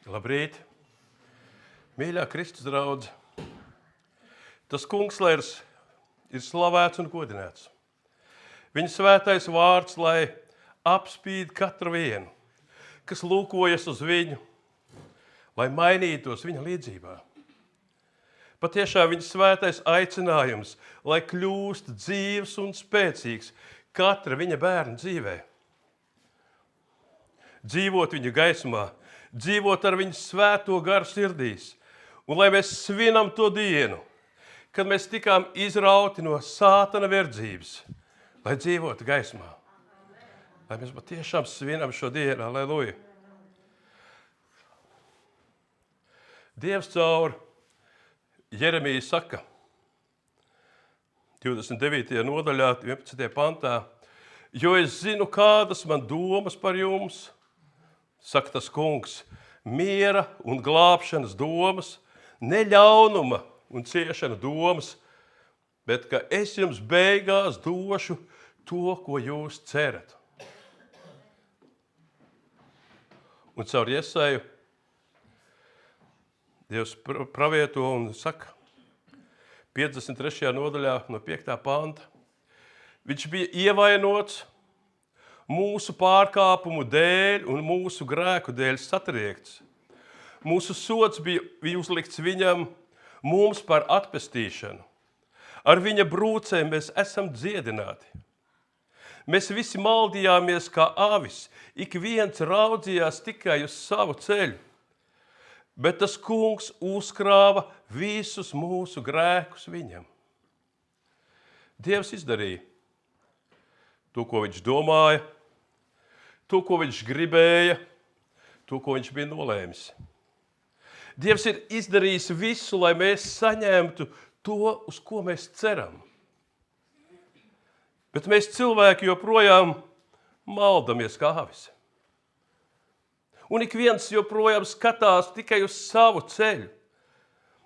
Labrīt, mīļā Kristus draudze. Tas kungs, lai ir slavēts un godināts. Viņa svētais vārds, lai apspīd katru vienu, kas lūkojas uz viņu, lai mainītos viņa līdzībā. Patiešām viņa svētais aicinājums, lai kļūst dzīves un spēcīgs katra viņa bērna dzīvē. Dzīvot viņa gaismā, dzīvot ar viņu svēto garu sirdīs, un lai mēs svinam to dienu, kad mēs tikām izrauti no sātana verdzības, lai dzīvotu gaismā. Lai mēs patiešām svinam šo dienu, aleluja. Dievs caur Jeremiju saka, 29. nodaļā, 11. pantā, jo es zinu, kādas man domas par jums, saka tas kungs, miera un glābšanas domas, ne ļaunuma un ciešana domas, bet ka es jums beigās došu to, ko jūs cerat. Un caur Jesaju Dievs pravieto un saka, 53. nodaļā no 5. panta, viņš bija ievainots mūsu pārkāpumu dēļ un mūsu grēku dēļ satriekts. Mūsu sods bija uzlikts viņam, mums par atpestīšanu. Ar viņa brūcēm mēs esam dziedināti. Mēs visi maldījāmies kā avis, ik viens raudzījās tikai uz savu ceļu. Bet tas kungs uzkrāva visus mūsu grēkus viņam. Dievs izdarīja to, ko viņš domāja, to, ko viņš gribēja, to, ko viņš bija nolēmis. Dievs ir izdarījis visu, lai mēs saņemtu to, uz ko mēs ceram. Bet mēs cilvēki joprojām maldamies kā avis. Un ik viens joprojām skatās tikai uz savu ceļu.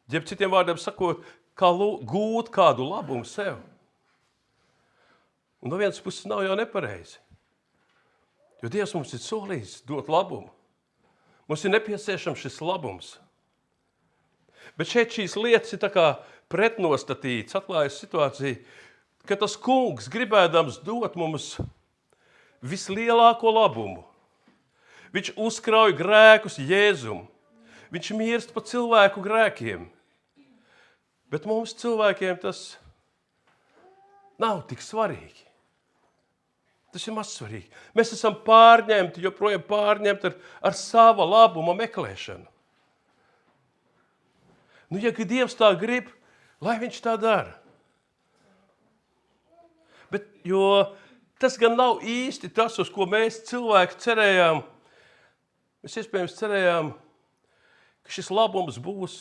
Jeb citiem vārdiem sakot, kā gūt kādu labumu sev. Un no vienas puses nav jau nepareizi. Jo Dievs mums ir solījis dot labumu. Mums ir nepieciešams šis labums. Bet šeit šīs lietas ir tā kā pretnostatīts, atklājas situācija, ka tas kungs gribēdams dot mums vislielāko labumu. Viņš uzkrauj grēkus Jēzum. Viņš mirst par cilvēku grēkiem. Bet mums cilvēkiem tas nav tik svarīgi. Tas ir mazsvarīgi. Mēs esam pārņemti, joprojām pārņemti ar sava labuma meklēšanu. Nu, ja Dievs tā grib, lai viņš tā dara. Bet, jo tas gan nav īsti tas, uz ko mēs cilvēki cerējām. Mēs iespējams cerējām, ka šis labums būs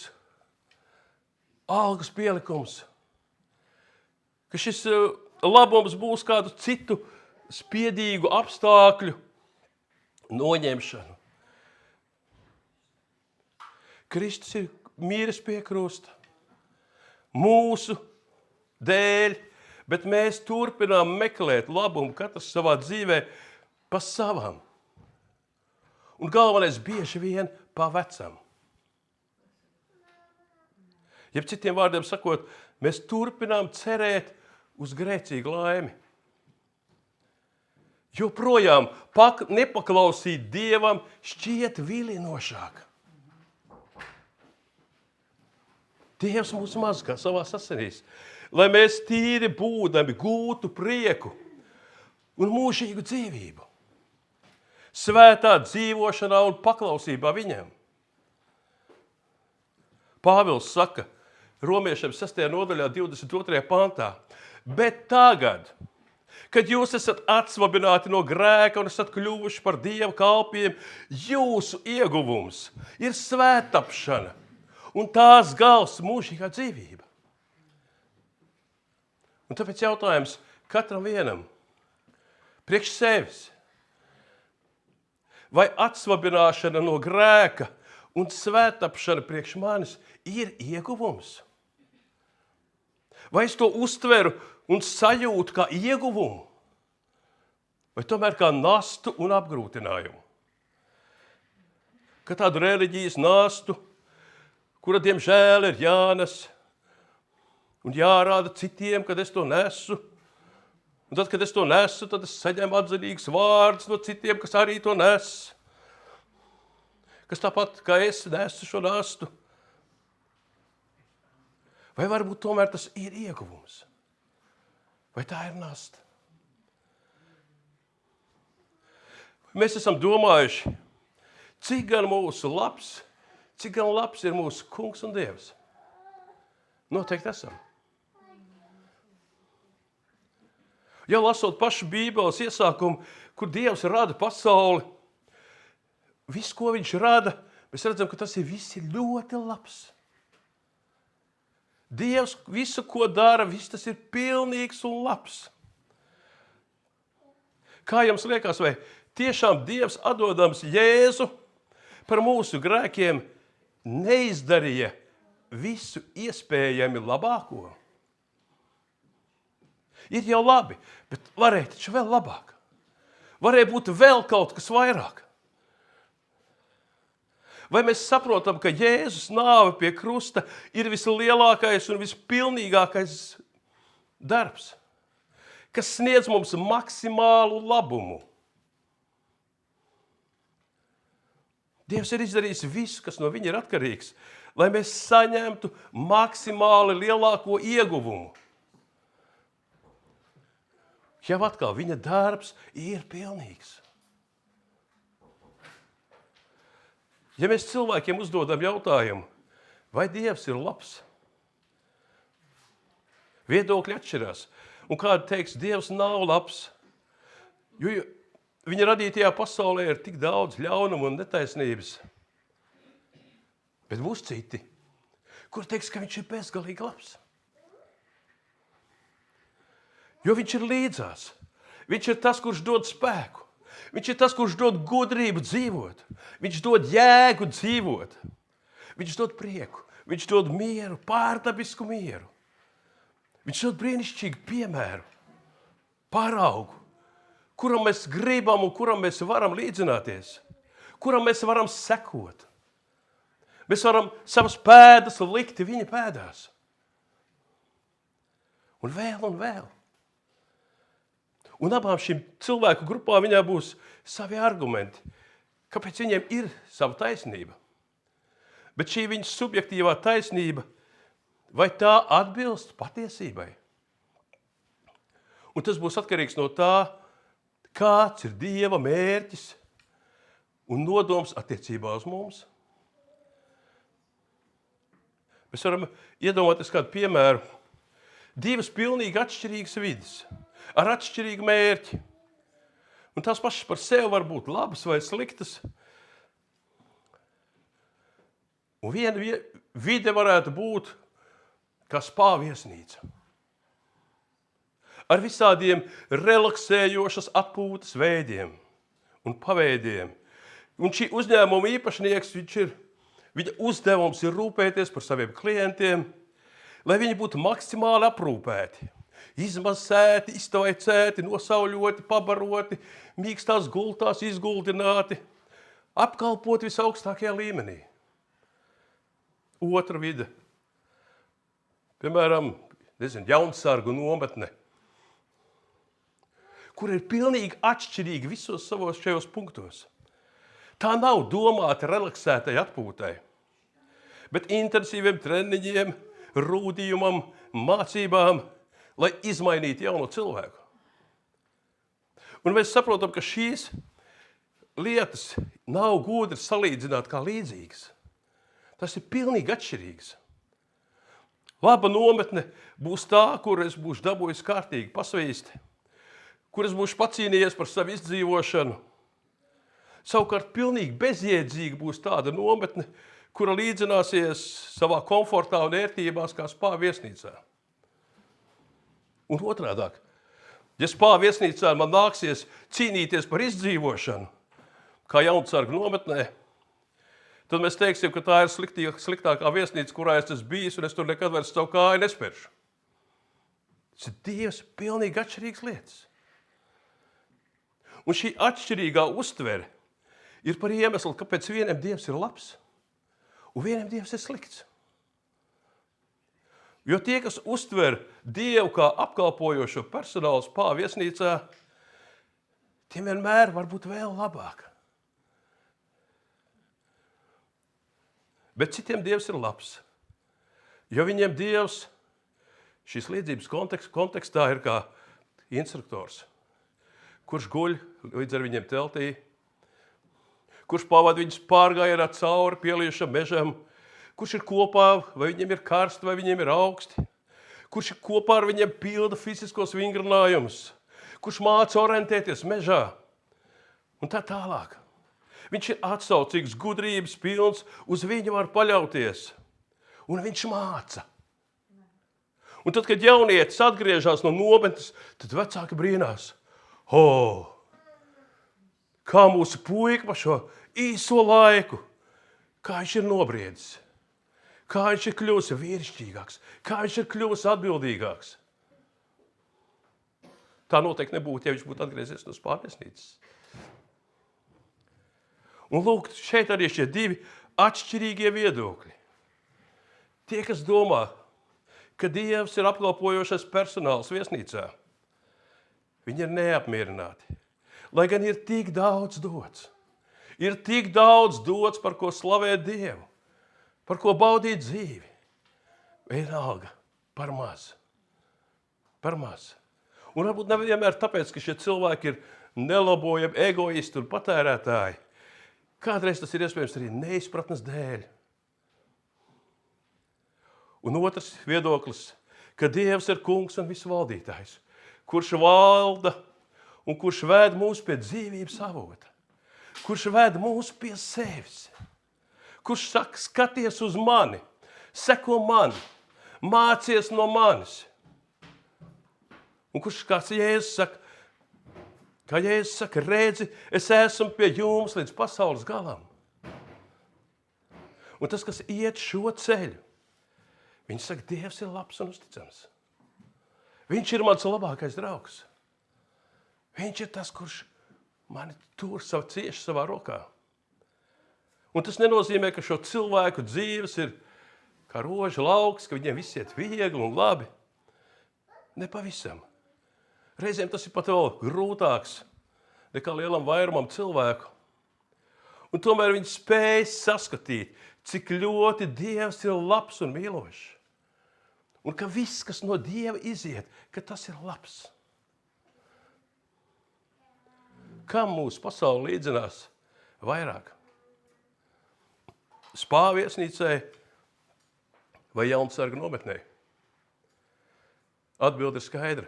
algas pielikums, ka šis labums būs kādu citu spiedīgu apstākļu noņemšanu. Kristus ir mīris pie krusta mūsu dēļ, bet mēs turpinām meklēt labumu katrs savā dzīvē pa savam. Un galvenais bieži vien pa vecam. Jeb citiem vārdiem sakot, mēs turpinām cerēt uz grēcīgu laimi. Joprojām nepaklausīt Dievam šķiet vilinošāk. Dievs mūs mazgā savā asinīs, lai mēs tīri būdami gūtu prieku un mūžīgu dzīvību. Svētā dzīvošanā un paklausībā viņam. Pāvils saka, Romiešiem 6. nodaļā 22. pantā, bet tagad, kad jūs esat atsvabināti no grēka un esat kļuvuši par Dieva kalpiem, jūsu ieguvums ir svētapšana un tās gals mūžīgā dzīvība. Un tāpēc jautājums katram vienam, priekš sevis, vai atsvabināšana no grēka un svētapšana priekš manis ir ieguvums? Vai es to uztveru un sajūtu kā ieguvumu? Vai tomēr kā nastu un apgrūtinājumu? ka tādu reliģijas nastu, kura, diemžēl, ir jānes un jārāda citiem, kad es to nesu. Un tad, kad es to nesu, tad es saņemu atzinīgs vārds no citiem, kas arī to nes. Kas tāpat, kā es nesu šo nastu. Vai varbūt tomēr tas ir ieguvums? Vai tā ir nasta? Mēs esam domājuši, cik gan labs ir mūsu kungs un Dievs. Noteikti esam. Jau lasot pašu Bībeles iesākumu, kur Dievs rada pasauli, visu, ko viņš rada, mēs redzam, ka tas viss ir ļoti labs. Dievs visu, ko dara, viss tas ir pilnīgs un labs. Kā jums liekas, vai tiešām Dievs atdodams Jēzu par mūsu grēkiem neizdarīja visu iespējami labāko? Ir jau labi, bet varēja taču vēl labāk. Varēja būt vēl kaut kas vairāk. Vai mēs saprotam, ka Jēzus nāve pie krusta ir vislielākais un vispilnīgākais darbs, kas sniedz mums maksimālu labumu? Dievs ir izdarījis visu, kas no viņa ir atkarīgs, lai mēs saņemtu maksimāli lielāko ieguvumu. Jau atkal viņa darbs ir pilnīgs. Ja mēs cilvēkiem uzdodam jautājumu, vai Dievs ir labs? Viedokļi atšķirās. Un kādi teiks, Dievs nav labs, jo viņa radītajā pasaulē ir tik daudz ļaunuma un netaisnības. Bet būs citi, kur teiks, ka viņš ir bezgalīgi labs. Jo viņš ir līdzās. Viņš ir tas, kurš dod spēku. Viņš ir tas, kurš dod gudrību dzīvot. Viņš dod jēgu dzīvot. Viņš dod prieku. Viņš dod mieru, pārdabisku mieru. Viņš dod brīnišķīgu piemēru, paraugu, kuram mēs gribam un kuram mēs varam līdzināties, kuram mēs varam sekot. Mēs varam savas pēdas likt viņa pēdās. Un vēl un vēl. Un abām šīm cilvēku grupām viņā būs savi argumenti, kāpēc viņiem ir sava taisnība. Bet šī viņa subjektīvā taisnība, vai tā atbilst patiesībai? Un tas būs atkarīgs no tā, kāds ir Dieva mērķis un nodoms attiecībā uz mums. Mēs varam iedomāties kādu piemēru. Divas pilnīgi atšķirīgas vidas, ar atšķirīgu mērķi. Un tās pašas par sevi var būt labas vai sliktas. Un viena vide varētu būt kā spā viesnīca. Ar visādiem relaksējošas atpūtas veidiem un paveidiem. Un šī uzņēmuma īpašnieks, viņa uzdevums ir rūpēties par saviem klientiem, lai viņi būtu maksimāli aprūpēti. Izmasēti, iztaicēti, nosauļoti, pabaroti, mīkstās gultās izguldināti, apkalpot visaugstākajā līmenī. Otra vide, piemēram, jaunsargu nometne, kur ir pilnīgi atšķirīgi visos savos šajos punktos. Tā nav domāta relaksētai atpūtai, bet intensīviem treniņiem, rūdījumam, mācībām, lai izmainītu jauno cilvēku. Un mēs saprotam, ka šīs lietas nav gudri salīdzināt kā līdzīgas. Tas ir pilnīgi atšķirīgs. Laba nometne būs tā, kur es būšu dabūjis kārtīgi pasvīsti, kur es būšu pacīnījies par savu izdzīvošanu. Savukārt pilnīgi bezjēdzīga būs tāda nometne, kura līdzināsies savā komfortā un ērtībās kā spā viesnīcā. Un otrādāk, ja spā viesnīcā man nāksies cīnīties par izdzīvošanu, kā jaunsargu nometnē, tad mēs teiksim, ka tā ir sliktākā viesnīca, kurā es esmu bijis, un es tur nekad vairs savu kāju nespēršu. Tas ir Dievs pilnīgi atšķirīgas lietas. Un šī atšķirīgā uztvere ir par iemeslu, kāpēc vienam Dievs ir labs un vienam Dievs ir slikts. Jo tie, kas uztver Dievu kā apkalpojošo personālu spāvu viesnīcā, tiem vienmēr var būt vēl labāk. Bet citiem Dievs ir labs, jo viņiem Dievs šīs līdzības kontekstā ir kā instruktors, kurš guļ līdz ar viņiem teltī, kurš pavada viņus pārgājienā cauri pieliešam mežam, kurš ir kopā, vai viņiem ir karsti, vai viņiem ir augsti, kurš ir kopā ar viņiem pilda fiziskos vingrinājumus, kurš māca orientēties mežā un tā tālāk. Viņš ir atsaucīgs, gudrības pilns, uz viņu var paļauties, un viņš māca. Un tad, kad jaunietis atgriežas no nometnes, tad vecāki brīnās. Kā mūsu puika pa šo īso laiku, kā viņš ir nobriedis, kā viņš ir kļuvis vīrišķīgāks, kā viņš ir kļuvis atbildīgāks. Tā noteikti nebūtu, ja viņš būtu atgriezies no spārviesnīcas. Un lūk, šeit arī šie divi atšķirīgie viedokļi. Tie, kas domā, ka Dievs ir apkalpojošais personāls viesnīcā, viņi ir neapmierināti. Lai gan ir tik daudz dots. Ir tik daudz dots, par ko slavēt Dievu, par ko baudīt dzīvi. Vienalga, par maz. Par maz. Un varbūt nevienmēr tāpēc, ka šie cilvēki ir nelabojami, egoisti un patērētāji. Kādreiz tas ir iespējams arī neizpratnes dēļ. Un otrs viedoklis, ka Dievs ir kungs un visvaldītājs, kurš valda un kurš vēd mūs pie dzīvības avota, kurš vēd mūs pie sevis, kurš saka, skaties uz mani, seko mani, mācies no manis. Un kurš kāds Jēzus saka, redzi, es esmu pie jums līdz pasaules galam. Un tas, kas iet šo ceļu, viņš saka, Dievs ir labs un uzticams. Viņš ir mans labākais draugs. Viņš ir tas, kurš mani tur cieši savā rokā. Un tas nenozīmē, ka šo cilvēku dzīves ir kā roža lauks, ka viņiem viss iet viegli un labi. Nepavisam. Reizēm tas ir pat vēl grūtāks nekā lielam vairumam cilvēku. Un tomēr viņi spēj saskatīt, cik ļoti Dievs ir labs un mīlošs. Un ka viss, kas no Dieva iziet, ka tas ir labs. Kam mūsu pasauli līdzinās vairāk? Spāviesnīcai vai Jaunsargu nometnei? Atbilde ir skaidra.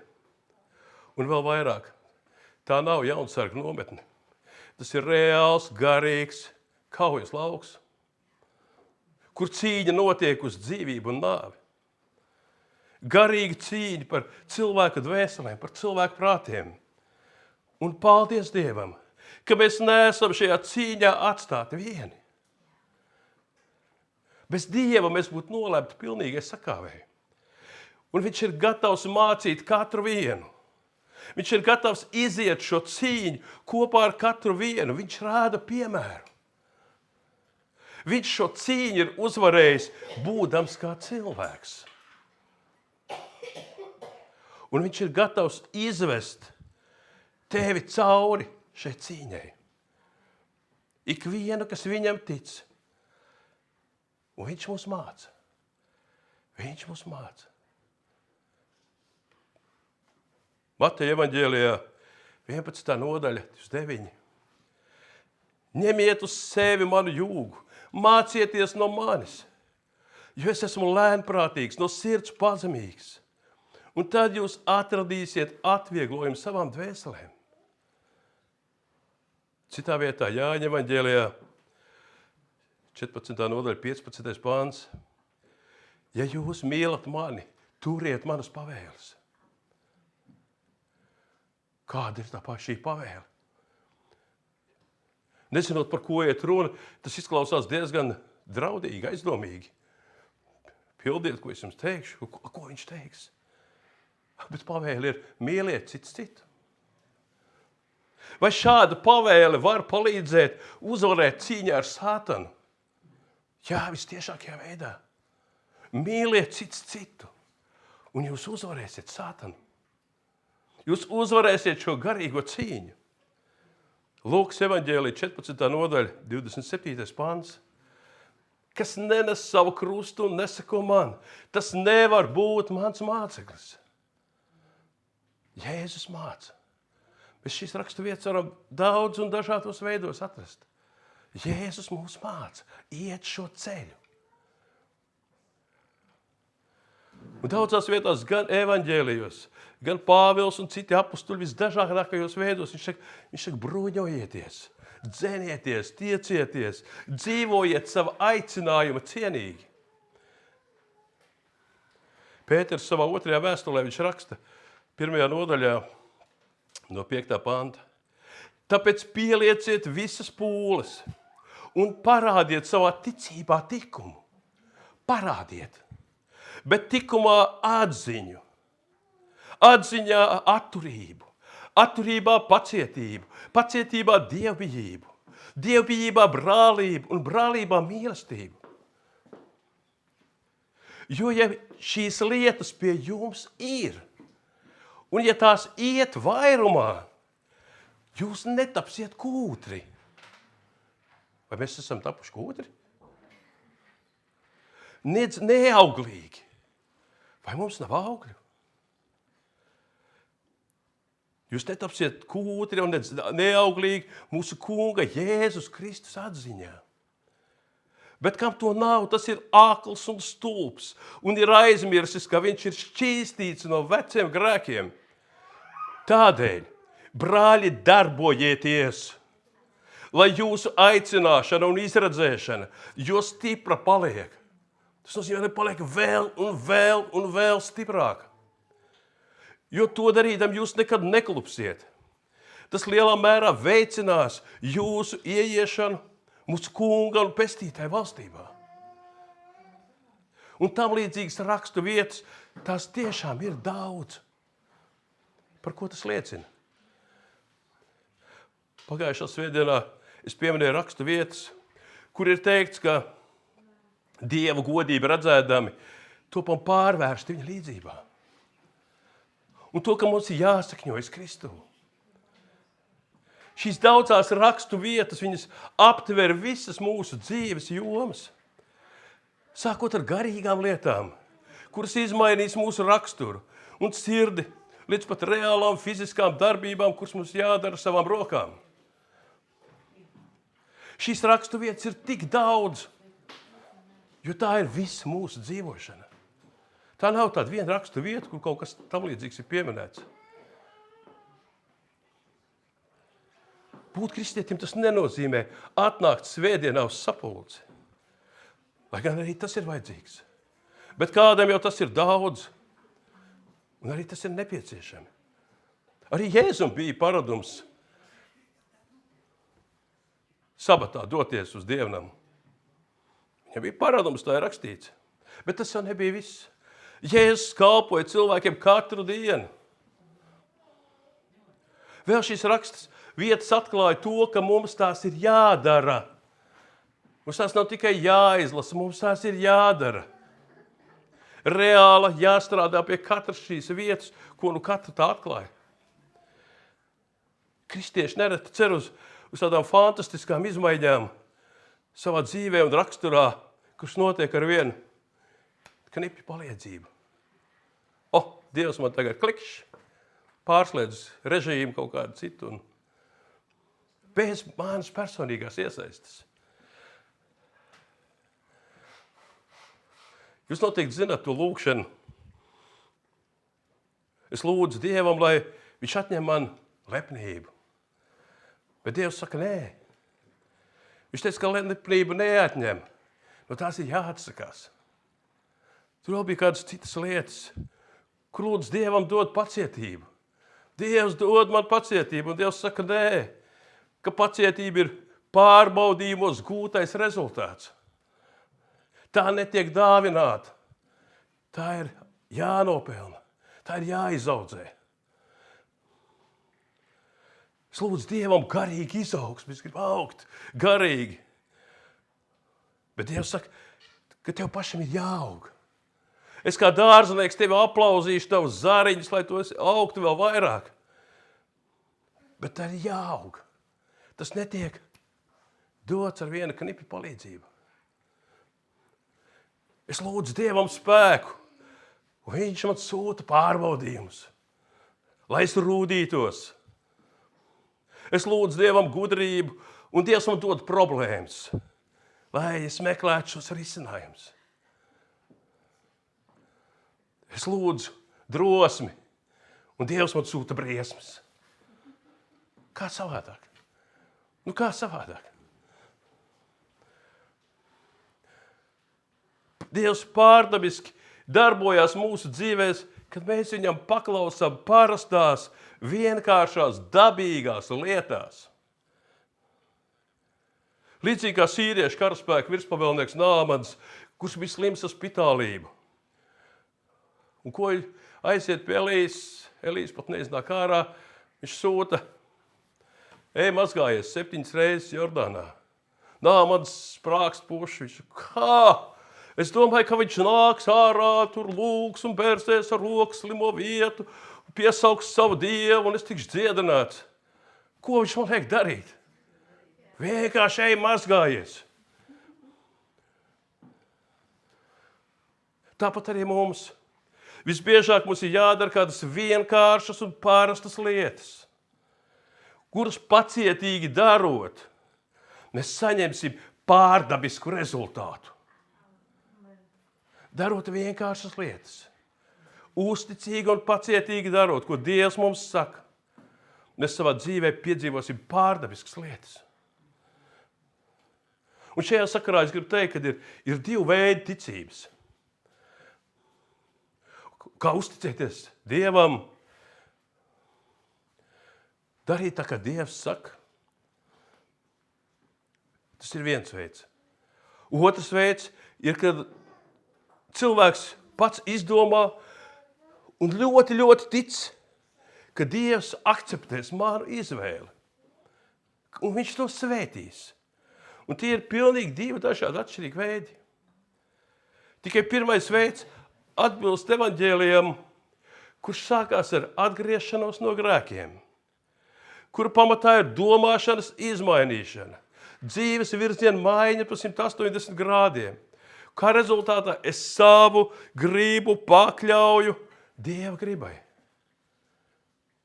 Un vēl vairāk. Tā nav Jaunsargu nometne. Tas ir reāls, garīgs kaujas lauks, kur cīņa notiek uz dzīvību un nāvi. Garīga cīņa par cilvēku dvēselēm, par cilvēku prātiem. Un paldies Dievam, ka mēs neesam šajā cīņā atstāti vieni. Bez Dieva mēs būtu nolemti pilnīgai sakāvēji. Un viņš ir gatavs mācīt katru vienu. Viņš ir gatavs iziet šo cīņu kopā ar katru vienu. Viņš rāda piemēru. Viņš šo cīņu ir uzvarējis, būdams kā cilvēks. Un viņš ir gatavs izvest tevi cauri šai cīņai. Ikvienu, kas viņam tic. Un viņš mūs māca. Viņš mūs māca. Mateja evaņģēlijā 11. nodaļa, 9. Ņemiet uz sevi manu jūgu, mācieties no manis, jo es esmu lēnprātīgs, no sirds pazemīgs. Un tad jūs atradīsiet atvieglojumu savām dvēselēm. Citā vietā Jāņa evaņģēlijā 14. nodaļa, 15. pāns. Ja jūs mīlat mani, turiet manas pavēles. Kāda ir tā šī pavēle? Nezinot, par ko iet runa, tas izklausās diezgan draudīgi, aizdomīgi. Pildiet, ko es jums teikšu, ko viņš teiks. Bet pavēle ir mīliet cits citu. Vai šāda pavēle var palīdzēt uzvarēt cīņā ar Sātanu? Jā, vistiešākajā veidā. Mīliet cits citu, un jūs uzvarēsiet Sātanu. Jūs uzvarēsiet šo garīgo cīņu. Lūkas evaņģēlija 14. nodaļa, 27. pants. Kas nenes savu krustu un neseko man, tas nevar būt mans māceklis. Jēzus māca. Mēs šīs rakstu vietas varam daudz un dažādos veidos atrast. Jēzus mums māca iet šo ceļu. Un daudzās vietās, gan evaņģēlijos, gan Pāvils un citi apustuļi visdažādākajos veidos, viņš saka, bruņojieties, dzenieties, tiecieties, dzīvojiet savu aicinājumu cienīgi. Pēters savā 2. vēstulē viņš raksta 1. nodaļā no 5. panta. Tāpēc pielieciet visas pūles un parādiet savā ticībā tikumu. Parādiet. Bet tikumā atziņu. Atziņā atturību. Atturībā pacietību. Pacietībā dievbijību. Dievbijībā brālību un brālībā mīlestību. Jo ja šīs lietas pie jums ir, un ja tās iet vairumā, jūs netapsiet kūtri. Vai mēs esam tapuši kūtri? Nec neauglīgi. Vai mums nav augļu? Jūs netapsiet kūtri un neauglīgi mūsu kunga Jēzus Kristus atziņā. Bet kam to nav, tas ir ākls un stulbs un ir aizmirsis, ka viņš ir šķīstīts no veciem grēkiem. Tādēļ, brāļi, darbojieties, lai jūsu aicināšana un izredzēšana, jo stipra paliek. Tas nozīmē, ka paliek vēl un vēl un vēl stiprāk. Jo to darīdam jūs nekad neklupsiet. Tas lielā mērā veicinās jūsu ieiešanu mūsu kunga un pestītāja valstībā. Un tam līdzīgas rakstu vietas, tās tiešām ir daudz. Par ko tas liecina? Pagājušā svētdienā es pieminēju rakstu vietas, kur ir teikts, ka Dieva godība redzēdami topam pārvērst viņa līdzībā. Un to, ka mums ir jāsakņojas Kristū. Šīs daudzās rakstu vietas, viņas aptver visas mūsu dzīves jomas. Sākot ar garīgām lietām, kuras izmainīs mūsu raksturu un sirdi, līdz pat reālām fiziskām darbībām, kuras mums jādara savām rokām. Šīs rakstu vietas ir tik daudz, jo tā ir visa mūsu dzīvošana. Tā nav tāda viena rakstu vieta, kur kaut kas tam līdzīgs ir pieminēts. Būt kristietim tas nenozīmē atnākt svētdienā uz sapulci. Lai gan arī tas ir vajadzīgs. Bet kādam jau tas ir daudz. Un arī tas ir nepieciešami. Arī Jēzum bija paradums sabatā doties uz dievnamu. Viņam bija paradums, tā ir rakstīts. Bet tas jau nebija viss. Jēzus kalpoja cilvēkiem katru dienu. Vēl šīs rakstas vietas atklāja to, ka mums tās ir jādara. Mums tās nav tikai jāizlasa, mums tās ir jādara. Reāli jāstrādā pie katras šīs vietas, ko nu katra tā atklāja. Kristieši nereti cer uz tādām fantastiskām izmaiņām savā dzīvē un raksturā, kurš notiek ar vienu knipju palīdzību. Dievs man tagad klikšķi, pārslēdz režīmu kaut kādu citu un bez manas personīgās iesaistes. Jūs noteikti zināt to lūkšanu. Es lūdzu Dievam, lai viņš atņem man lepnību. Bet Dievs saka, nē. Viņš teica, ka lepnību neatņem. No tās ir jāatsakās. Tur vēl bija kādas citas lietas, kur lūdzu Dievam dod pacietību. Dievs dod man pacietību, un Dievs saka, nē, ka pacietība ir pārbaudījumos gūtais rezultāts. Tā netiek dāvināta. Tā ir jānopelna. Tā ir jāizaudzē. Es lūdzu Dievam garīgi izaugsmi, es gribu augt garīgi. Bet Dievs saka, ka tev pašam ir jāaug. Es kā dārznieks tevi aplauzīšu tavus zariņus, lai tu augtu vēl vairāk. Bet tā ir jāaug. Tas netiek dots ar viena knipa palīdzību. Es lūdzu Dievam spēku, un viņš man sūta pārbaudījumus, lai es rūdītos. Es lūdzu Dievam gudrību, un Dievs man dod problēmas, lai es meklētu šos risinājumus. Es lūdzu drosmi, un Dievs man sūta briesmas. Kā savādāk? Kā savādāk? Dievs pārdabiski darbojās mūsu dzīvēs, kad mēs viņam paklausām parastās, vienkāršās, dabīgās lietās. Līdzīgi kā sīriešu karaspēka virspavēlnieks Nāmans, kurš bija slims ar spitālību. Un ko aiziet pie Elijas pat neiznāk ārā, viņš sūta, ej mazgājies 7 reizes Jordānā. Nāmans sprākst puši, viņš kā? Es domāju, ka viņš nāks ārā, tur lūgs un bērsēs ar roku slimo vietu, piesauks savu Dievu un es tikšu dziedināts. Ko viņš man liek darīt? Vienkārši ej mazgājies. Tāpat arī mums. Visbiežāk mums ir jādara kādas vienkāršas un pārastas lietas, kuras pacietīgi darot, mēs saņemsim pārdabisku rezultātu. Darot vienkāršas lietas, uzticīgi un pacietīgi darot, ko Dievs mums saka, mēs savā dzīvē piedzīvosim pārdabiskas lietas. Un šajā sakarā es gribu teikt, ka ir 2 veidi ticības. Kā uzticēties Dievam? Darīt tā, kā Dievs saka. Tas ir viens veids. Otrs veids ir, kad cilvēks pats izdomā un ļoti, ļoti tic, ka Dievs akceptēs manu izvēli. Un viņš to svētīs. Un tie ir pilnīgi 2 dažādi atšķirīgi veidi. Tikai pirmais veids atbilst evaņģēlijam, kurš sākās ar atgriešanos no grēkiem, kura pamatā ir domāšanas izmainīšana, dzīves virziena maiņa pa 180 grādiem. Kā rezultātā es savu gribu pakļauju Dieva gribai.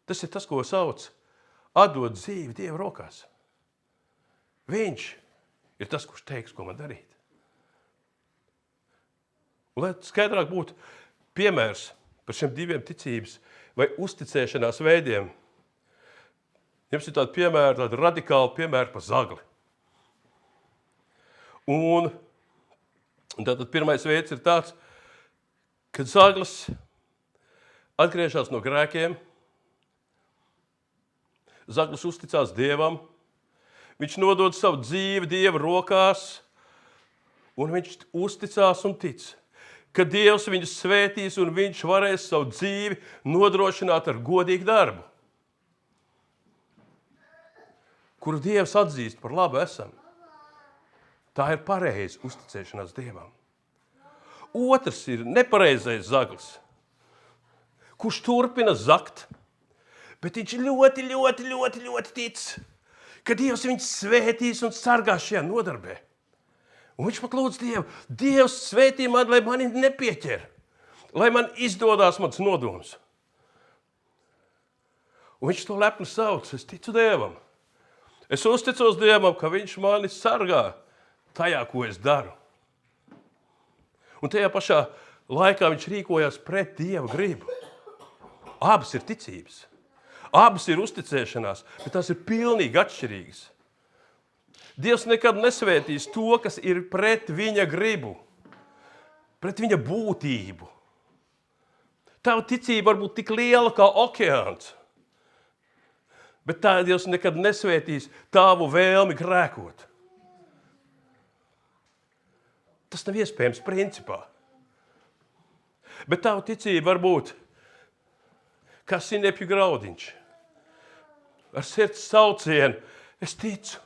Tas ir tas, ko sauc atdot dzīvi Dieva rokās. Viņš ir tas, kurš teiks, ko man darīt. Un, lai skaidrāk būtu piemērs par šiem 2 ticības vai uzticēšanās veidiem, jums ir tādi radikāli piemēri par zagli. Un tātad pirmais veids ir tāds, kad zaglis atgriežas no grēkiem, zaglis uzticās Dievam, viņš nodod savu dzīvi Dieva rokās, un viņš uzticās un tic, ka Dievs viņu svētīs un viņš varēs savu dzīvi nodrošināt ar godīgu darbu, kuru Dievs atzīst par labu esam. Tā ir pareiza uzticēšanās Dievam. Otrs ir nepareizais zaglis, kurš turpina zagt, bet viņš ļoti, ļoti, ļoti, ļoti tic, ka Dievs viņu svētīs un sargās šajā nodarbē. Un viņš pat lūdz Dievu, Dievs svētī man, lai mani nepieķer, lai man izdodās mans nodoms. Un viņš to lepni sauc, es ticu Dievam. Es uzticos Dievam, ka viņš mani sargā tajā, ko es daru. Un tajā pašā laikā viņš rīkojās pret Dieva gribu. Abas ir ticības, abas ir uzticēšanās, bet tās ir pilnīgi atšķirīgas. Dievs nekad nesvētīs to, kas ir pret viņa gribu, pret viņa būtību. Tava ticība var būt tik liela kā okeāns, bet tā Dievs nekad nesvētīs tavu vēlmi grēkot. Tas nav iespējams principā. Bet tava ticība var būt kā sinepju graudiņš. ar sirds saucienu, es ticu,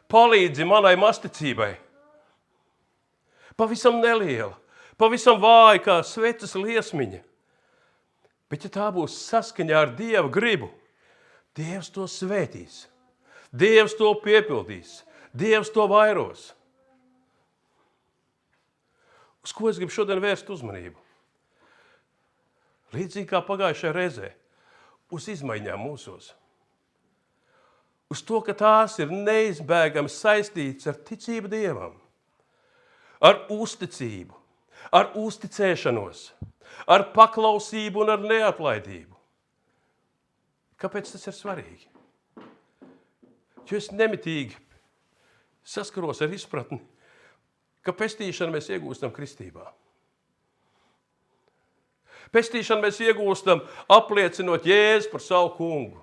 palīdzi manai masticībai. Pavisam neliela, pavisam vāja kā sveces liesmiņa. Bet ja tā būs saskaņā ar Dieva gribu, Dievs to svētīs, Dievs to piepildīs, Dievs to vairos. Uz ko es gribu šodien vērst uzmanību? Līdzīgi kā pagājušajā reizē, uz izmaiņām mūsos. Uz to, ka tās ir neizbēgami saistītas ar ticību Dievam, ar uzticību, ar uzticēšanos, ar paklausību un ar neatlaidību. Kāpēc tas ir svarīgi? Jo es nemitīgi saskaros ar izpratni, ka pestīšanu mēs iegūstam kristībā. Pestīšanu mēs iegūstam apliecinot Jēzu par savu kungu.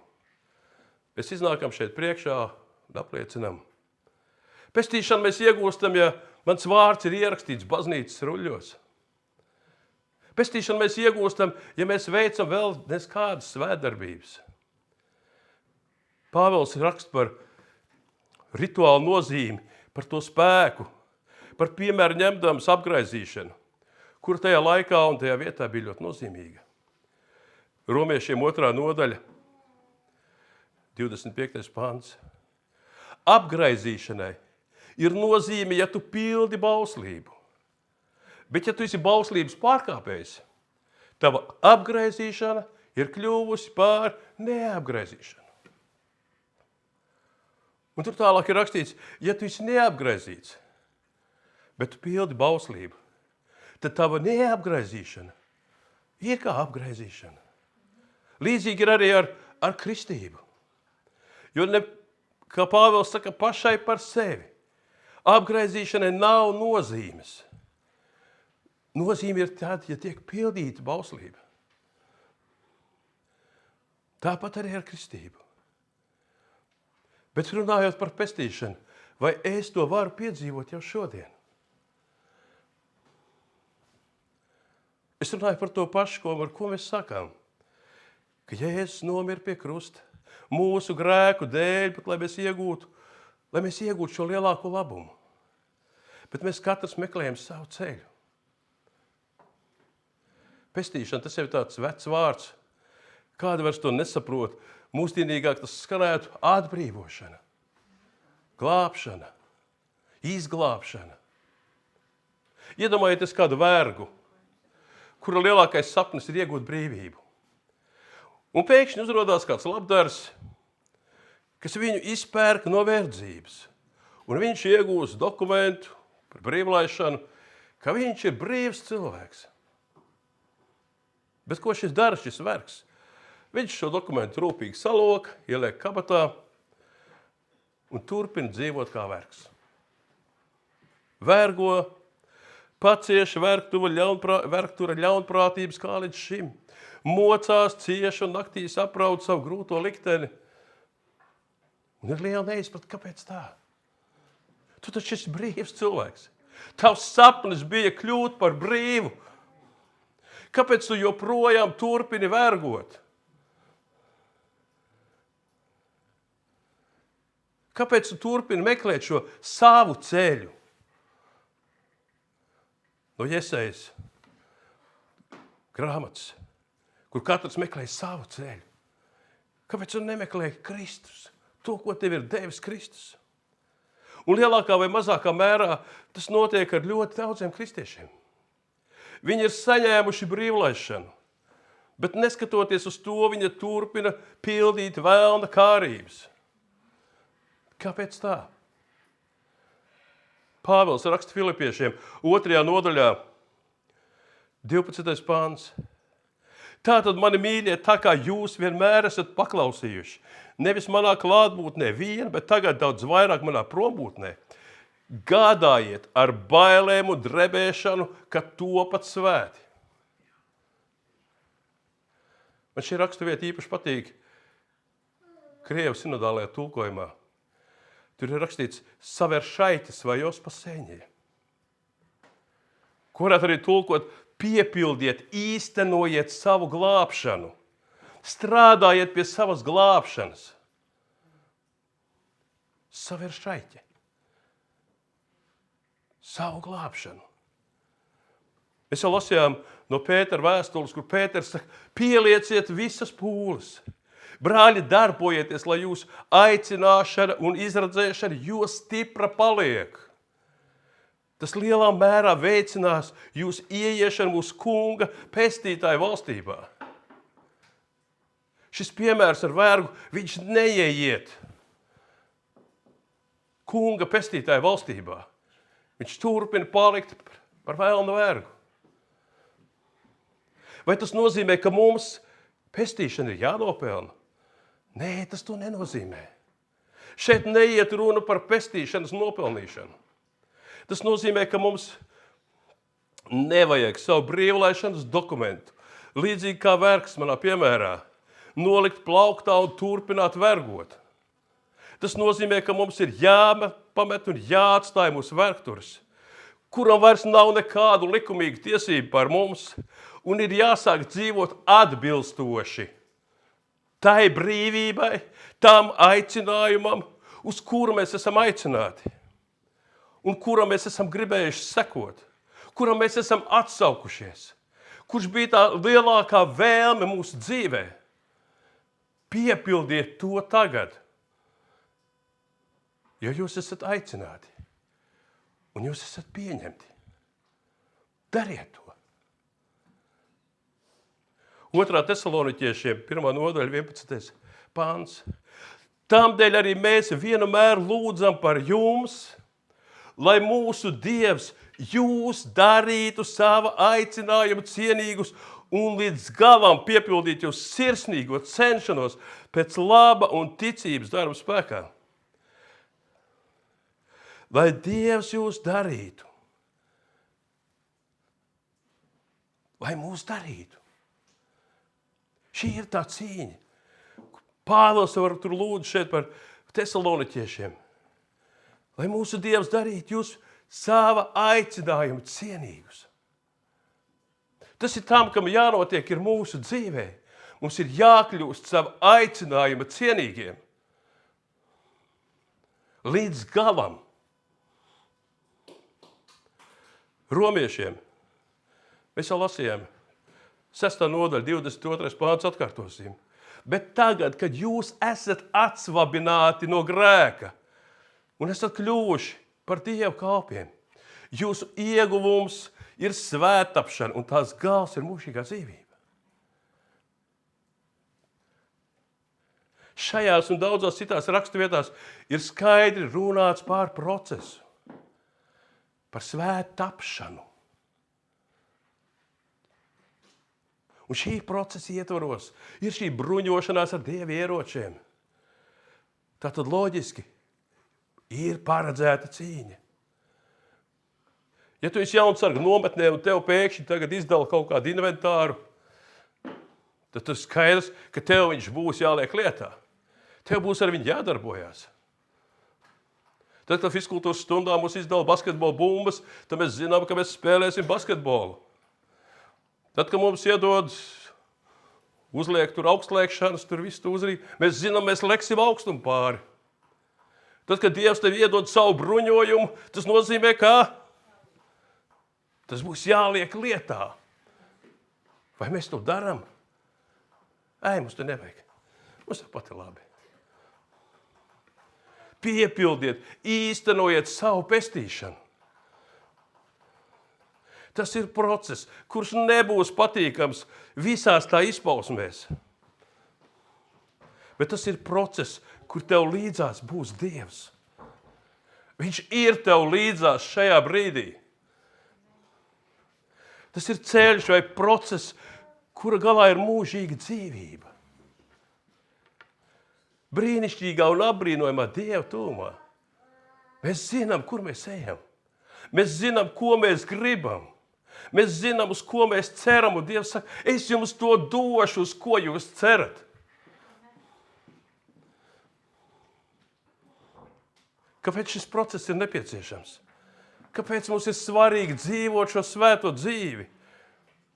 Mēs iznākam šeit priekšā un apliecinam. Pestīšanu mēs iegūstam, ja mans vārds ir ierakstīts baznīcas ruļļos. Pestīšanu mēs iegūstam, ja mēs veicam vēl nekādas svētdarbības. Pāvils raksta par rituālu nozīmi, par to spēku, par piemēru ņemdams apgraizīšanu, kur tajā laikā un tajā vietā bija ļoti nozīmīga. Romiešiem 2. nodaļa, 25. pants. Apgraizīšanai ir nozīme, ja tu pildi bauslību. Bet ja tu esi bauslības pārkāpējs, tava apgraizīšana ir kļuvusi par neapgraizīšanu. Un tur tālāk ir rakstīts, ja tu esi neapgraizīts, bet tu pildi bauslību, tad tava neapgraizīšana ir kā apgraizīšana. Līdzīgi ir arī ar kristību. Jo, kā Pāvils saka, pašai par sevi, apgraizīšanai nav nozīmes. Nozīme ir tad, ja tiek pildīta bauslība. Tāpat arī ar kristību. Bet runājot par pestīšanu, vai es to varu piedzīvot jau šodien? Es runāju par to pašu, ar ko mēs sakām, ka Jēzus nomira pie krusta mūsu grēku dēļ, bet lai mēs iegūtu šo lielāko labumu. Bet mēs katrs meklējam savu ceļu. Pestīšana, tas jau ir tāds vecs vārds. Kāda vairs to nesaprot? Mūsdienīgāk tas skanētu atbrīvošana, glābšana, izglābšana. Iedomājieties kādu vergu, kura lielākais sapnis ir iegūt brīvību. Un pēkšņi uzrodās kāds labdars, kas viņu izpērka no verdzības. Un viņš iegūst dokumentu par brīvlaišanu, ka viņš ir brīvs cilvēks. Bet ko šis dara, šis vergs? Viņš šo dokumentu rūpīgi saloka, ieliek kabatā un turpina dzīvot kā vergs. Vergo, pacieši vergtura ļaunprātības kā līdz šim. Mocās, cieši un naktīs apraud savu grūto likteni. Un ir liela neizpratne, kāpēc tā? Tu taču esi brīvs cilvēks. Tavs sapnis bija kļūt par brīvu. Kāpēc tu joprojām turpini vergot? Kāpēc tu turpini meklēt šo savu ceļu? No Jesajas grāmatas, kur katrs meklē savu ceļu. Kāpēc tu nemeklē Kristus? To, ko tev ir devis Kristus. Un lielākā vai mazākā mērā tas notiek ar ļoti daudziem kristiešiem. Viņi ir saņēmuši brīvlaišanu, bet neskatoties uz to, viņi turpina pildīt vēlna kārības. Kāpēc tā? Pāvils raksta Filipiešiem 2. nodaļā, 12. pāns. Tātad, mani mīļie, tā kā jūs vienmēr esat paklausījuši, nevis manā klātbūtnē vien, bet tagad daudz vairāk manā prombūtnē, gādājiet ar bailēm un drebēšanu, ka topat svēti. Man šī raksturvieta īpaši patīk Krievu sinodālajā tulkojumā. Tur ir rakstīts saveršaiti svajos pasēņie. Ko varētu arī tulkot, piepildiet, īstenojiet savu glābšanu. Strādājiet pie savas glābšanas. savu ir šaiķi. Savu glābšanu. Mēs jau lasījām no Pētera vēstules, kur Pēters saka, pielieciet visas pūles. Brāļi, darbojieties, lai jūsu aicināšana un izradzēšana jo stipra paliek. Tas lielā mērā veicinās jūsu ieiešanu mūsu kunga pestītāja valstībā. Šis piemērs ar vergu, viņš neieiet kunga pestītāja valstībā. Viņš turpina palikt par vēlnu vergu. Vai tas nozīmē, ka mums pestīšana ir jānopelna? Nē, tas to nenozīmē. Šeit neiet runa par pestīšanas nopelnīšanu. Tas nozīmē, ka mums nevajag savu brīvlaišanas dokumentu, līdzīgi kā vergs manā piemērā, nolikt plauktā un turpināt vergot. Tas nozīmē, ka mums ir jāpamet un jāatstāj mūsu vergturs, kuram vairs nav nekādu likumīgu tiesību par mums, un ir jāsāk dzīvot atbilstoši tai brīvībai, tam aicinājumam, uz kuru mēs esam aicināti, un kuram mēs esam gribējuši sekot, kuram mēs esam atsaukušies, kurš bija tā lielākā vēlme mūsu dzīvē. Piepildiet to tagad, jo jūs esat aicināti, un jūs esat pieņemti. Dariet to. 2. Tesaloniķiešiem, 1. nodaļa, 11. pāns. Tādēļ arī mēs vienmēr lūdzam par jums, lai mūsu Dievs jūs darītu sava aicinājumu cienīgus un līdz galam piepildītu jūs sirsnīgo cenšanos pēc laba un ticības darba spēkā. Lai Dievs jūs darītu. Lai mūs darītu. Šī ir tā cīņa. Pāvils var tur lūdzu šeit par tesaloniķiešiem. Lai mūsu Dievs darītu jūs sava aicinājuma cienīgus. Tas ir tam, kam jānotiek ir mūsu dzīvē. Mums ir jākļūst sava aicinājuma cienīgiem. Līdz galam. Romiešiem. Mēs jau lasījām. 6. nodaļa, 22. pāns atkārtosim. Bet tagad, kad jūs esat atsvabināti no grēka un esat kļuvuši par Dievu kalpiem, jūsu ieguvums ir svētapšana un tās gals ir mūžīgā dzīvība. Šajās un daudzās citās raksturvietās ir skaidri runāts par procesu, par svētapšanu. Un šī procesa ietvaros ir šī bruņošanās ar Dieva ieročiem. Tātad loģiski ir paredzēta cīņa. Ja tu esi jaunsargu nometnē un tev pēkšņi tagad izdala kaut kādu inventāru, tad tas skaidrs, ka tev viņš būs jāliek lietā. Tev būs ar viņu jādarbojās. Tad, kad fizkultūras stundā mums izdala basketbola bumbas, tad mēs zinām, ka mēs spēlēsim basketbolu. Tad, kad mums iedod uzliek tur augstliekšanas, tur visu tu uzrīt, mēs zinām, mēs leksim augstumu pāri. Tad, kad Dievs tev iedod savu bruņojumu, tas nozīmē, ka tas būs jāliek lietā. Vai mēs to darām? Mums to nevajag. Mums tā pati labi. Piepildiet, īstenojiet savu pestīšanu. Tas ir process, kurš nebūs patīkams visās tā izpausmēs. Bet tas ir process, kur tev līdzās būs Dievs. Viņš ir tev līdzās šajā brīdī. Tas ir ceļš vai process, kura galā ir mūžīga dzīvība. Brīnišķīgā un apbrīnojamā Dieva tuvumā. Mēs zinām, kur mēs ejam. Mēs zinām, ko mēs gribam. Mēs zinām, uz ko mēs ceram, un Dievs saka, es jums to došu, uz ko jūs cerat. Kāpēc šis process ir nepieciešams? Kāpēc mums ir svarīgi dzīvot šo svēto dzīvi?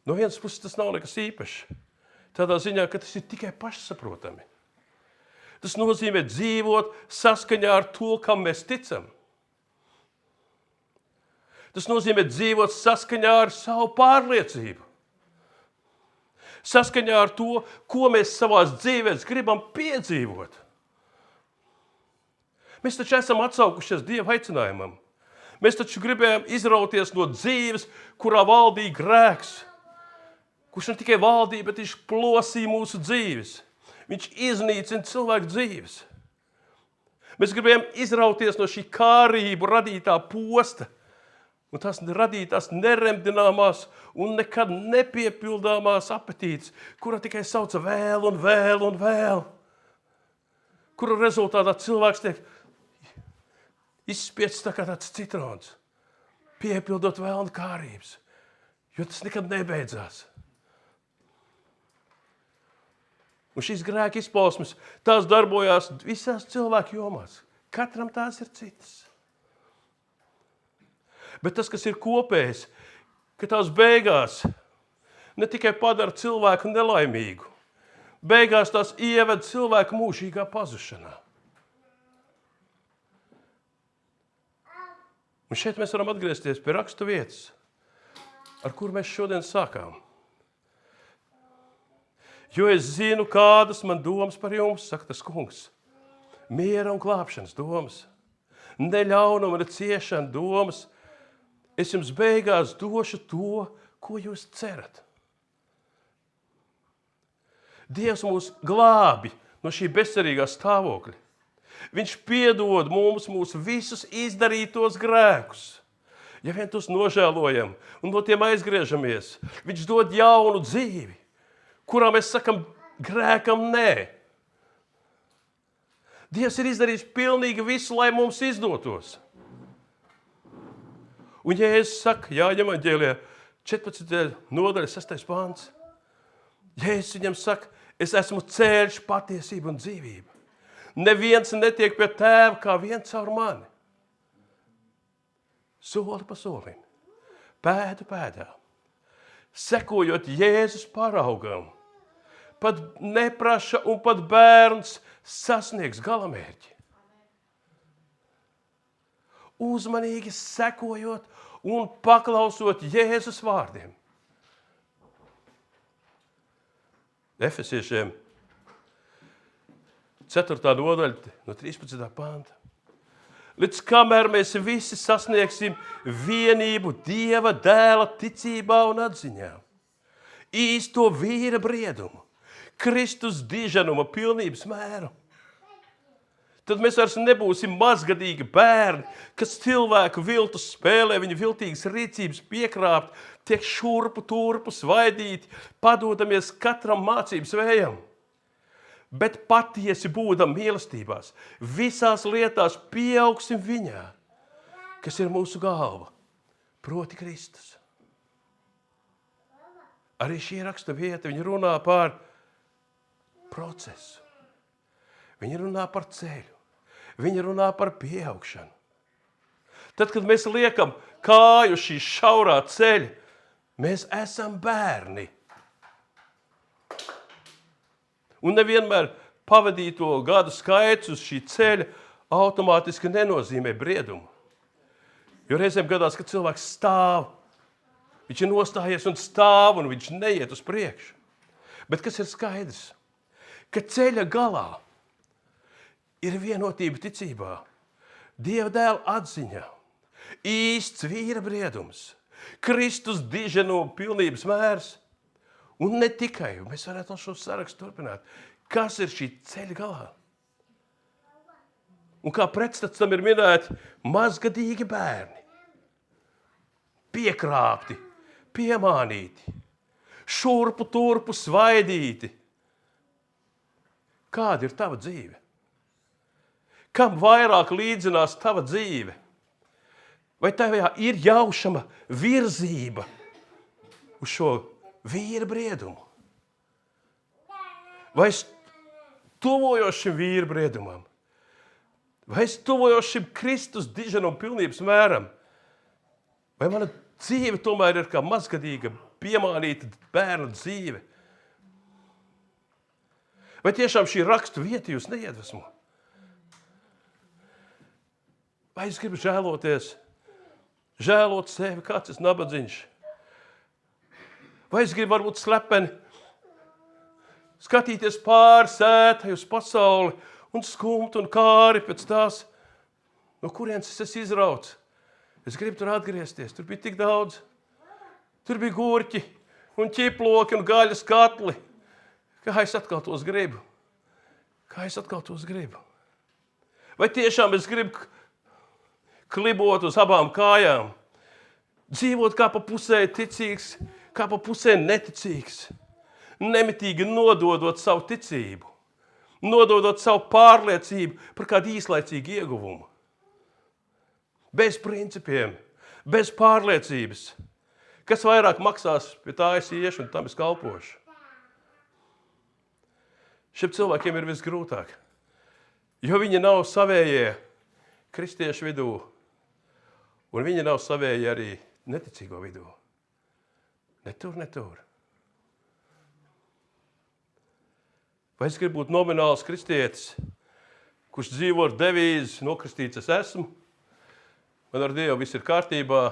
No vienas puses tas nav nekas īpašs. Tādā ziņā, ka tas ir tikai pašsaprotami. Tas nozīmē dzīvot saskaņā ar to, kam mēs ticam. Tas nozīmē dzīvot saskaņā ar savu pārliecību. Saskaņā ar to, ko mēs savās dzīvēs gribam piedzīvot. Mēs taču esam atsaukušies Dieva aicinājumam. Mēs taču gribējām izrauties no dzīves, kurā valdīja grēks. Kurš ne tikai valdīja, bet viņš plosīja mūsu dzīves. Viņš iznīcina cilvēku dzīves. Mēs gribējām izrauties no šī kārību radītā posta. Un tās radītās neremdināmās un nekad nepiepildāmās apetītes, kura tikai sauca vēl un vēl un vēl. Kura rezultātā cilvēks tiek izspiests tā kā tāds citrons, piepildot vēlna kārības, jo tas nekad nebeidzās. Un šīs grēka izpausmes, tās darbojās visās cilvēku jomās. Katram tās ir citas. Bet tas, kas ir kopējs, ka tās beigās ne tikai padara cilvēku nelaimīgu, beigās tās ieved cilvēku mūžīgā pazušanā. Un šeit mēs varam atgriezties pie rakstu vietas, ar kur mēs šodien sākām. Jo es zinu, kādas man domas par jums, saka tas kungs. Miera un glābšanas domas, ne ļaunuma, ne ciešana domas. Es jums beigās došu to, ko jūs cerat. Dievs mūs glābi no šī bezcerīgā stāvokļa. Viņš piedod mums mūsu visus izdarītos grēkus. Ja vien tos nožēlojam un no tiem aizgriežamies, viņš dod jaunu dzīvi, kurā mēs sakam grēkam nē. Dievs ir izdarījis pilnīgi visu, lai mums izdotos. Un Jēzus saka, Jāņa evaņģēlijā 14. nodaļa 6. pāns. Jēzus viņam saka, es esmu ceļš, patiesība un dzīvība. Neviens netiek pie tēva kā viens caur mani. Soli pa solim, pēdu pēdā, sekojot Jēzus paraugam, pat nepraša un pat bērns sasniegs galamērķi. Uzmanīgi sekojot un paklausot Jēzus vārdiem. Efesiešiem 4. nodaļa no 13. panta. Līdz kamēr mēs visi sasniegsim vienību Dieva dēla ticībā un atziņā, īsto vīra briedumu, Kristus diženuma pilnības mēru, tad mēs vairs nebūsim mazgadīgi bērni, kas cilvēku viltus spēlē, viņa viltīgas rīcības piekrāpt, tiek šurpu turpu svaidīti, padodamies katram mācības vējam. Bet patiesi būdam mīlestībās, visās lietās pieaugsim viņā, kas ir mūsu galva, proti Kristus. Arī šī raksta vieta, viņa runā par procesu. Viņa runā par ceļu. Viņa runā par pieaugšanu. Tad, kad mēs liekam kāju šī šaurā ceļa, mēs esam bērni. Un nevienmēr pavadīto gadu skaits uz šī ceļa automātiski nenozīmē briedumu. Jo reizēm gadās, ka cilvēks stāv. Viņš ir nostājies un stāv, un viņš neiet uz priekšu. Bet kas ir skaidrs? Ka ceļa galā ir vienotība ticībā, Dieva dēla atziņā, īsts vīra briedums, Kristus diženuma pilnības mērs. Un ne tikai, mēs varētu šo sarakstu turpināt, kas ir šī ceļa galā. Un kā pretstats tam ir minēti mazgadīgi bērni, piekrāpti, piemānīti, šurpu turpu svaidīti. Kāda ir tava dzīve? Kam vairāk līdzinās tava dzīve? Vai tavā ir jaušama virzība uz šo vīra briedumu? Vai es tuvojos šim vīra briedumam? Vai es tuvojos šim Kristus diženuma pilnības mēram? Vai mana dzīve tomēr ir kā mazgadīga, piemānīta bērna dzīve? Vai tiešām šī rakstu vieta jūs neiedvesmo? Vai es gribu žēloties? Žēlot sevi, kāds es nabadzīņš? Vai es gribu varbūt slepeni skatīties pāri sētai uz pasauli un skumt un kāri pēc tās, no kurienes es izrauts? Es gribu tur atgriezties, tur bija tik daudz. Tur bija gurķi un ķiploki un gaļas katli. Kā es atkal tos gribu? Kā es atkal tos gribu? Vai tiešām es gribu klibot uz abām kājām? Dzīvot kā pa pusē ticīgs, kā pa pusē neticīgs. Nemitīgi nododot savu ticību. Nododot savu pārliecību par kādu īslaicīgu ieguvumu. Bez principiem, bez pārliecības. Kas vairāk maksās, pie tā es iešu un tam es kalpošu. Šiem cilvēkiem ir visgrūtāk, jo viņi nav savējie kristiešu vidū, un viņi nav savējie arī neticīgo vidū. Ne tur, ne tur. Vai es gribu būt nomināls kristietis, kurš dzīvo ar devīzi, nokristīts es esmu, man ar Dievu viss ir kārtībā,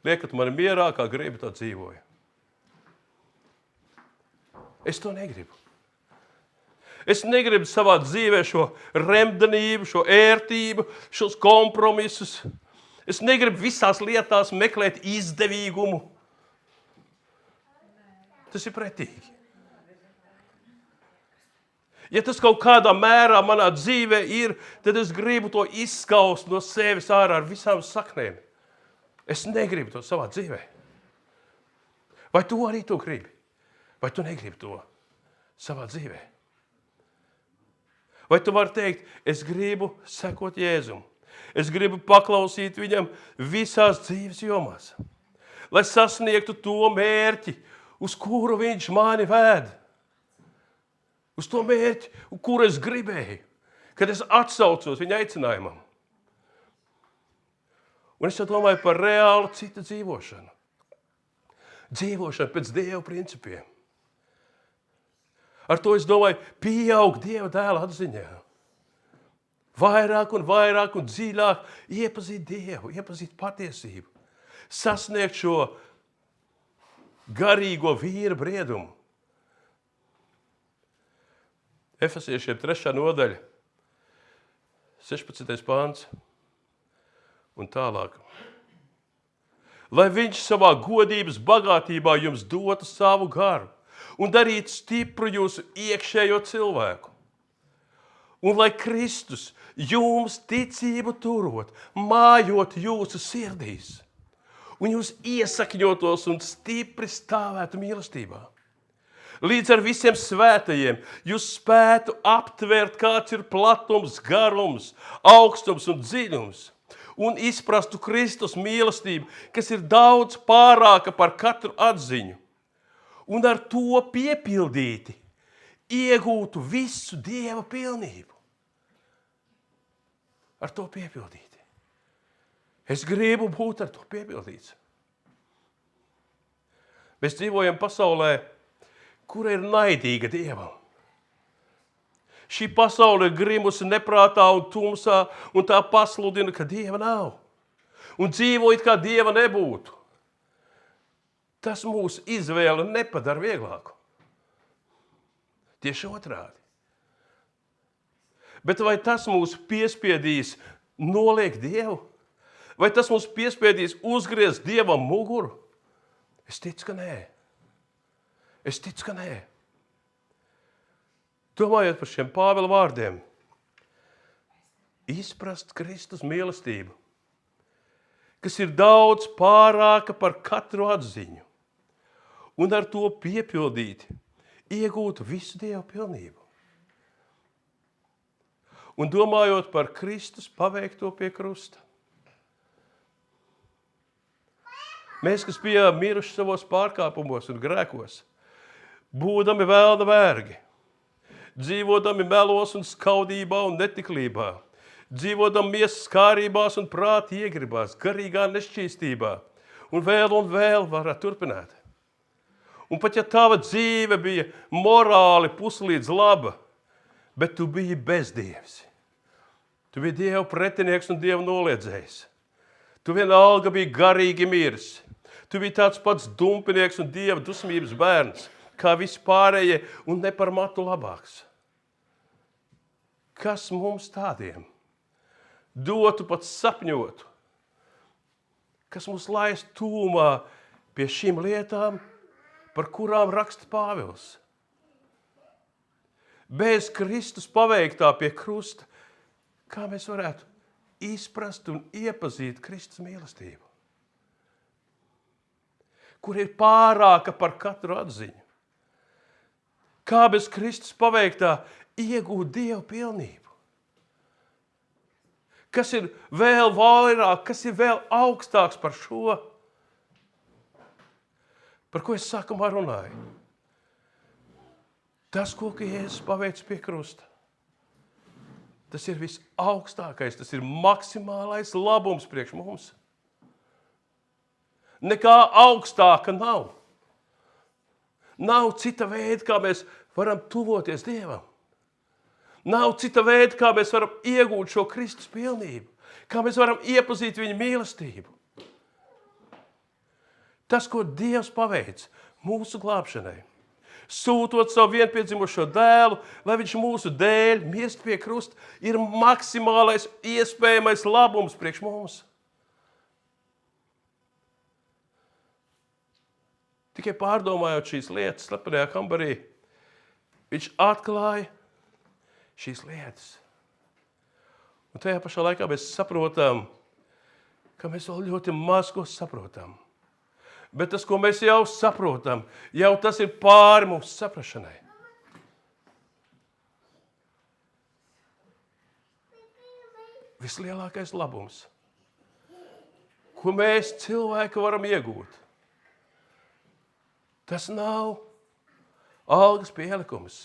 liekat mani mierā, kā gribu, tā dzīvoju. Es to negribu. Es negribu savā dzīvē šo remdenību, šo ērtību, šos kompromisus. Es negribu visās lietās meklēt izdevīgumu. Tas ir pretīgi. Ja tas kaut kādā mērā manā dzīvē ir, tad es gribu to izskaust no sevis ārā ar visām saknēm. Es negribu to savā dzīvē. Vai tu arī to gribi? Vai tu negribi to savā dzīvē? Vai tu vari teikt, es gribu sekot Jēzum. Es gribu paklausīt viņam visās dzīves jomās. Lai sasniegtu to mērķi, uz kuru viņš mani vēd. Uz to mērķi, kuru es gribēju, kad es atsaucos viņa aicinājumam. Un es jau domāju par reālu citu dzīvošanu. Dzīvošanu pēc Dieva principiem. Ar to es domāju, pieaug Dieva dēla atziņā. Vairāk un dziļāk iepazīt Dievu, iepazīt patiesību. Sasniegt šo garīgo vīra briedumu. Efesiešiem 3. nodaļa, 16. pāns un tālāk. Lai viņš savā godības bagātībā jums dotu savu garu un darītu stipru jūsu iekšējo cilvēku. Un lai Kristus jums ticību turot, mājot jūsu sirdīs, un jūs iesakņotos un stipri stāvētu mīlestībā. Līdz ar visiem svētajiem jūs spētu aptvert, kāds ir platums, garums, augstums un dziļums, un izprastu Kristus mīlestību, kas ir daudz pārāka par katru atziņu, un ar to piepildīti iegūtu visu Dieva pilnību. Ar to piepildīti. Es gribu būt ar to piepildīts. Mēs dzīvojam pasaulē, kura ir naidīga Dievam. Šī pasaule ir grimusi neprātā un tumsā, un tā pasludina, ka Dieva nav. Un dzīvojot, kā Dieva nebūtu. Tas mūsu izvēle nepadara vieglāku. Tieši otrādi. Bet vai tas mūs piespiedīs noliegt Dievu? Vai tas mūs piespiedīs uzgriezt Dievam muguru? Es ticu, ka nē. Es ticu, ka nē. Domājot par šiem Pāvila vārdiem, izprast Kristus mīlestību, kas ir daudz pārāka par katru atziņu, un ar to piepildīt, iegūt visu Dieva pilnību. Un domājot par Kristus paveikto pie krusta. Mēs, kas bijām miruši savos pārkāpumos un grēkos, būdami velna vergi, dzīvodami melos un skaudībā un netiklībā, dzīvodami miesas kārībās un prāti iegribās, garīgā nešķīstībā, un vēl varētu turpināt. Un pat ja tava dzīve bija morāli puslīdz laba, bet tu biji bezdievs. Tu biji Dieva pretinieks un Dieva noliedzējs. Tu vienalga biji garīgi miris. Tu biji tāds pats dumpinieks un Dieva dusmības bērns, kā visi pārējie un ne par matu labāks. Kas mums tādiem dotu pat sapņotu? Kas mums laist tūmā pie šīm lietām, par kurām raksta Pāvils? Bez Kristus paveiktā pie krusta, kā mēs varētu izprast un iepazīt Kristus mīlestību? Kur ir pārāka par katru atziņu? Kā bez Kristus paveiktā iegūt Dievu pilnību? Kas ir vēl vairāk, kas ir vēl augstāks par šo? Par ko es sākumā runāju? Tas, ko Jēzus paveic pie krusta, tas ir visaugstākais, tas ir maksimālais labums priekš mums. Nekā augstāka nav. Nav cita veida, kā mēs varam tuvoties Dievam. Nav cita veida, kā mēs varam iegūt šo Kristus pilnību, kā mēs varam iepazīt viņa mīlestību. Tas, ko Dievs paveic mūsu glābšanai, sūtot savu vienpiedzimušo dēlu, lai viņš mūsu dēļ mirst pie krusta, ir maksimālais iespējamais labums priekš mums. Tikai pārdomājot šīs lietas slepenajā kambarī, viņš atklāja šīs lietas. Un tajā pašā laikā mēs saprotam, ka mēs vēl ļoti maz ko saprotam. Bet tas, ko mēs jau saprotam, jau tas ir pāri mums saprašanai. Vislielākais labums, ko mēs cilvēki varam iegūt, tas nav algas pielikums,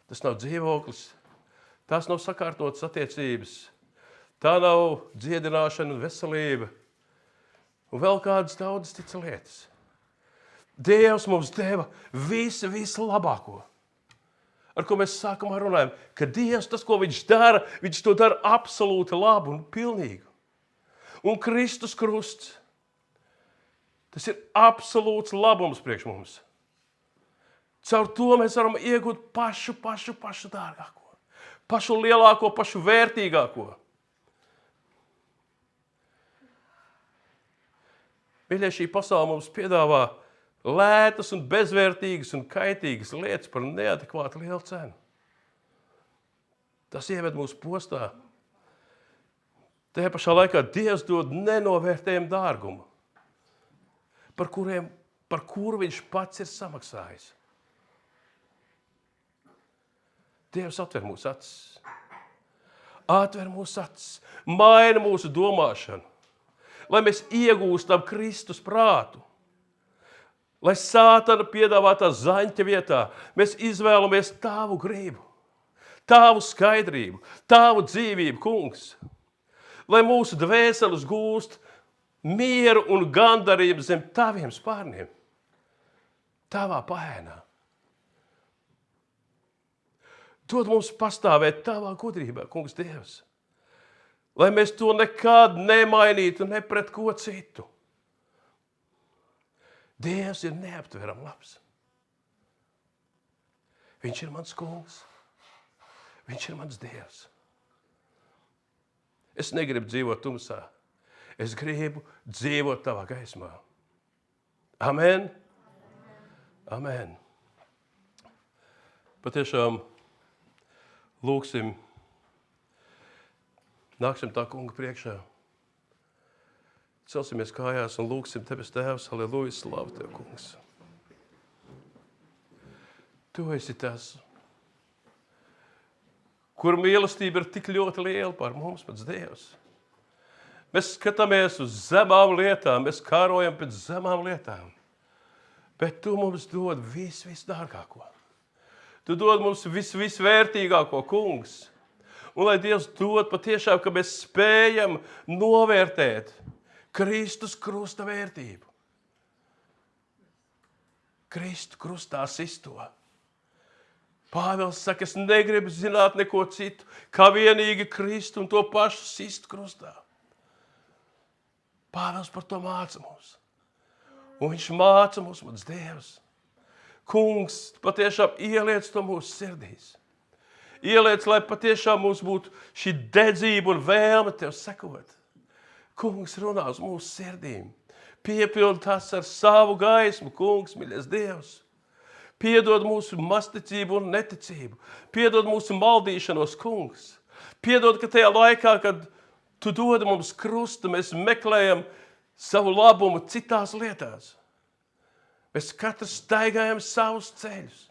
tas nav dzīvoklis, tās nav sakārtotas attiecības, tā nav dziedināšana un veselība, un vēl kādas daudzas citas lietas. Dievs mums deva visu labāko, ar ko mēs sākumā runājam, ka Dievs, tas, ko viņš dara, viņš to dara absolūti labu un pilnīgu. Un Kristus krusts, tas ir absolūts labums priekš mums. Caur to mēs varam iegūt pašu dārgāko, pašu lielāko, pašu vērtīgāko. Mīļie, šī pasaule mums piedāvā lētas un bezvērtīgas un kaitīgas lietas par neadekvātu lielu cenu. Tas ieved mūsu postā. Tajā pašā laikā Dievs dod nenovērtējumu dārgumu, par kuru viņš pats ir samaksājis. Dievs atver mūsu acis, maina mūsu domāšanu, lai mēs iegūstam Kristus prātu, lai Sātana piedāvātā zaņķa vietā mēs izvēlamies tavu gribu, tavu skaidrību, tavu dzīvību, kungs, lai mūsu dvēseles gūst mieru un gandarību zem taviem spārniem, tavā paēnā. Dod mums pastāvēt tavā gudrībā, kungs Dievs, lai mēs to nekad nemainītu ne pret ko citu. Dievs ir neaptveram labs. Viņš ir mans kungs. Viņš ir mans Dievs. Es negribu dzīvot tumsā. Es gribu dzīvot tavā gaismā. Amen. Amen. Patiešām lūksim, nāksim tā kunga priekšā. Celsimies kājās un lūksim Tebes Tēvs, halleluja, slavu Tev, kungs. Tu esi tas, kur mīlestība ir tik ļoti liela par mums, pats Dievs. Mēs skatāmies uz zemām lietām, mēs kārojam pēc zemām lietām, bet Tu mums dod visdārgāko. Tu dod mums visvērtīgāko, kungs. Un lai Dievs dod patiešām, ka mēs spējam novērtēt Kristus krusta vērtību. Kristu krustā sisto. Pāvils saka, es negribu zināt neko citu, kā vienīgi Kristu un to pašu sist krustā. Pāvils par to māca mūs. Un viņš māca mūs, mans Dievs. Kungs, patiešām ieliec to mūsu sirdīs. Ieliec, lai patiešām mums būtu šī dedzība un vēlme tev sekot. Kungs runā uz mūsu sirdīm. Piepildi tas ar savu gaismu, kungs, mīļais Dievs. Piedod mūsu masticību un neticību. Piedod mūsu maldīšanos, kungs. Piedod, ka tajā laikā, kad tu dod mums krustu, mēs meklējam savu labumu citās lietās. Mēs katrs staigājam savus ceļus.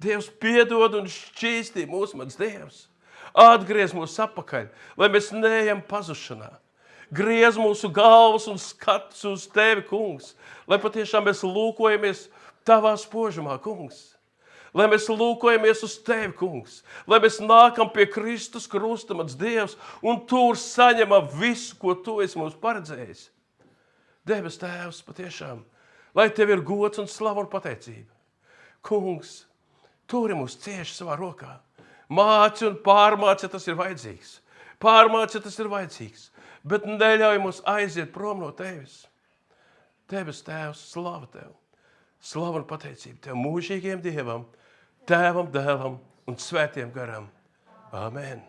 Dievs piedod un šķīstī mūs, mans Dievs. Atgriez mūs apakaļ, lai mēs neejam pazušanā. Griez mūsu galvas un skatus uz tevi, kungs, lai patiešām mēs lūkojamies tavā spožumā, kungs. Lai mēs lūkojamies uz tevi, kungs. Lai mēs nākam pie Kristus krusta, mans Dievs, un tur saņemam visu, ko tu esi mums paredzējis. Debes Tēvs, patiešām, lai tev ir gods un slava un pateicība. Kungs, turi mūs cieši savā rokā. Māci un pārmāci, ja tas ir vajadzīgs. Pārmāci, ja tas ir vajadzīgs. Bet neļauj mums aiziet prom no tevis. Debes Tēvs, slava tev. Slava un pateicība tev mūžīgiem Dievam, Tēvam, Dēlam un Svētiem garam. Āmen.